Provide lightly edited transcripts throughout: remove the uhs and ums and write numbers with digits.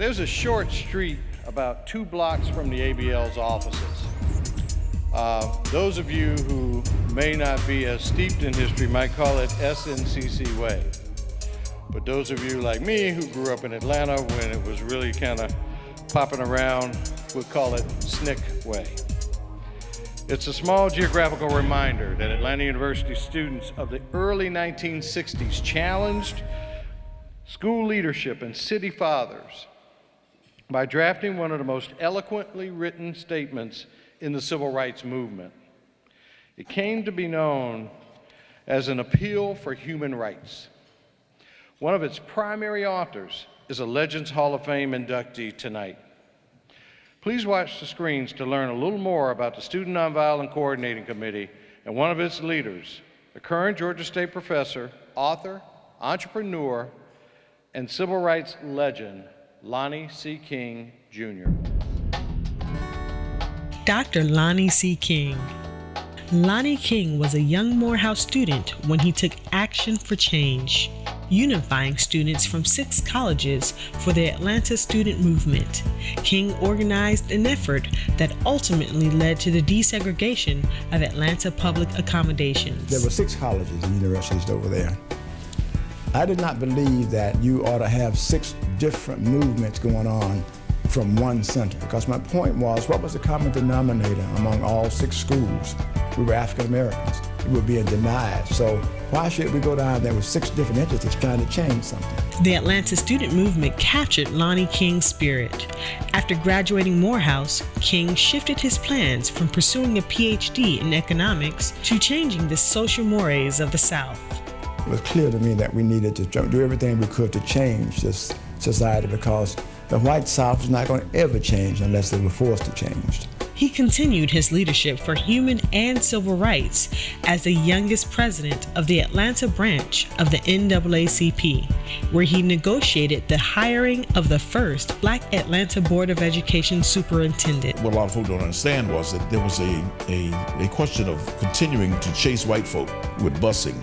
There's a short street about 2 blocks from the ABL's offices. Those of you who may not be as steeped in history might call it SNCC Way. But those of you like me who grew up in Atlanta when it was really kind of popping around would call it SNCC Way. It's a small geographical reminder that Atlanta University students of the early 1960s challenged school leadership and city fathers by drafting one of the most eloquently written statements in the civil rights movement. It came to be known as an appeal for human rights. One of its primary authors is a Legends Hall of Fame inductee tonight. Please watch the screens to learn a little more about the Student Nonviolent Coordinating Committee and one of its leaders, the current Georgia State professor, author, entrepreneur, and civil rights legend, Lonnie C. King, Jr. Dr. Lonnie C. King. Lonnie King was a young Morehouse student when he took action for change, unifying students from 6 colleges for the Atlanta student movement. King organized an effort that ultimately led to the desegregation of Atlanta public accommodations. There were 6 colleges and universities over there. I did not believe that you ought to have 6 different movements going on from one center, because my point was, what was the common denominator among all 6 schools? We were African Americans. We were being denied. So why should we go down there with 6 different entities trying to change something? The Atlanta student movement captured Lonnie King's spirit. After graduating Morehouse, King shifted his plans from pursuing a PhD in economics to changing the social mores of the South. It was clear to me that we needed to do everything we could to change this society, because the white South was not going to ever change unless they were forced to change. He continued his leadership for human and civil rights as the youngest president of the Atlanta branch of the NAACP, where he negotiated the hiring of the first Black Atlanta Board of Education superintendent. What a lot of folks don't understand was that there was a question of continuing to chase white folk with busing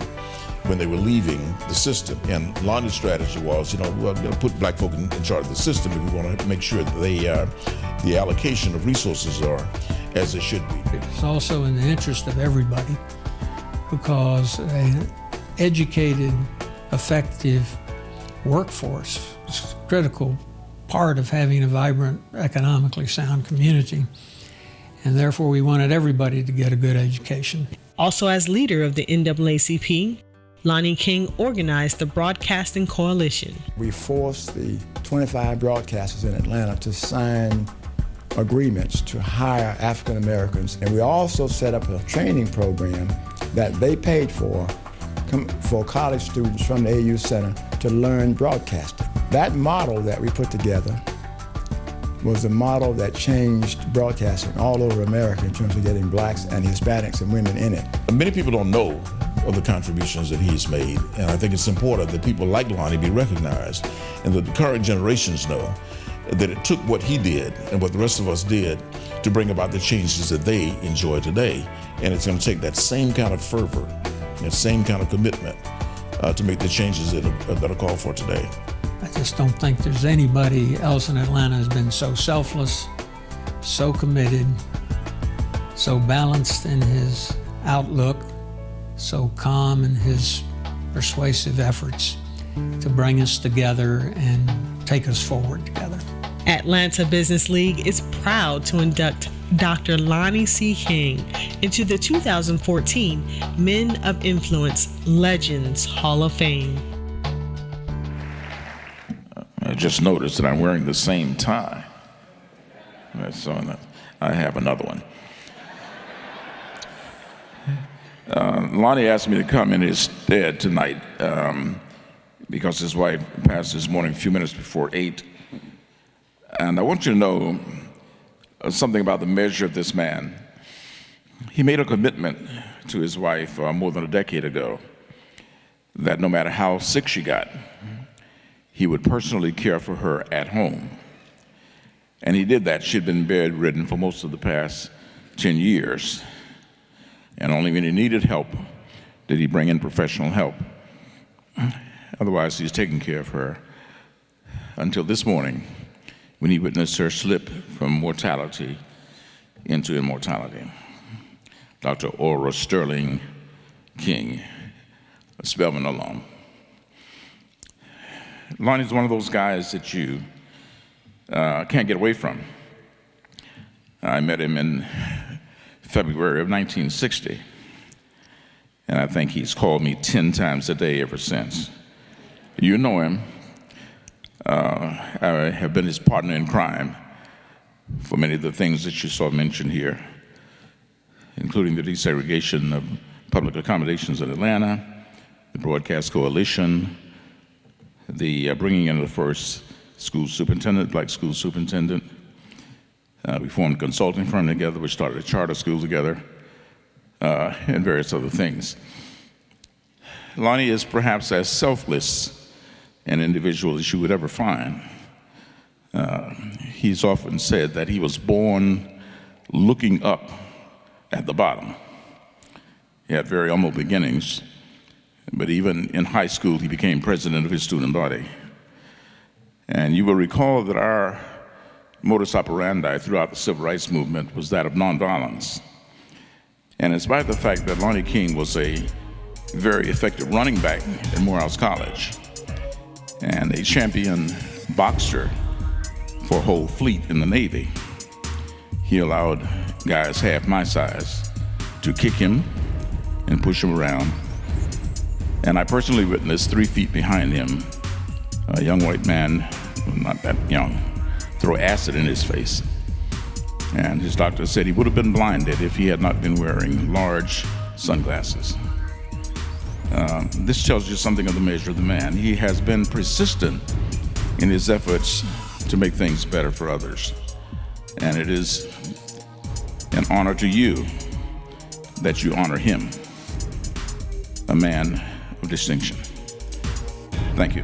when they were leaving the system. And Lonnie's strategy was, we're going to put black folk in charge of the system, and we want to make sure that the allocation of resources are as it should be. It's also in the interest of everybody, because an educated, effective workforce is a critical part of having a vibrant, economically sound community. And therefore, we wanted everybody to get a good education. Also, as leader of the NAACP, Lonnie King organized the Broadcasting Coalition. We forced the 25 broadcasters in Atlanta to sign agreements to hire African Americans, and we also set up a training program that they paid for college students from the AU Center to learn broadcasting. That model that we put together was the model that changed broadcasting all over America in terms of getting blacks and Hispanics and women in it. Many people don't know of the contributions that he's made, and I think it's important that people like Lonnie be recognized, and that the current generations know that it took what he did and what the rest of us did to bring about the changes that they enjoy today. And it's going to take that same kind of fervor, that same kind of commitment to make the changes that are called for today. I just don't think there's anybody else in Atlanta who's been so selfless, so committed, so balanced in his outlook, so calm in his persuasive efforts to bring us together and take us forward together. Atlanta Business League is proud to induct Dr. Lonnie C. King into the 2014 Men of Influence Legends Hall of Fame. I just noticed that I'm wearing the same tie. So I have another one. Lonnie asked me to come in his stead tonight because his wife passed this morning a few minutes before 8. And I want you to know something about the measure of this man. He made a commitment to his wife more than a decade ago that no matter how sick she got, he would personally care for her at home. And he did that. She'd been bedridden for most of the past 10 years. And only when he needed help did he bring in professional help. Otherwise, he's taking care of her until this morning when he witnessed her slip from mortality into immortality. Dr. Aura Sterling King, a Spelman alum. Lonnie's one of those guys that you can't get away from. I met him in February of 1960, and I think he's called me 10 times a day ever since. You know him. I have been his partner in crime for many of the things that you saw mentioned here, including the desegregation of public accommodations in Atlanta, the Broadcast Coalition, the bringing in of the first school superintendent, black school superintendent. We formed a consulting firm together. We started a charter school together, and various other things. Lonnie is perhaps as selfless an individual as you would ever find. He's often said that he was born looking up at the bottom. He had very humble beginnings, but even in high school, he became president of his student body. And you will recall that our modus operandi throughout the civil rights movement was that of nonviolence. And in spite of the fact that Lonnie King was a very effective running back at Morehouse College and a champion boxer for a whole fleet in the Navy, he allowed guys half my size to kick him and push him around. And I personally witnessed 3 feet behind him, a young white man, not that young, throw acid in his face. And his doctor said he would have been blinded if he had not been wearing large sunglasses. This tells you something of the measure of the man. He has been persistent in his efforts to make things better for others. And it is an honor to you that you honor him, a man of distinction. Thank you.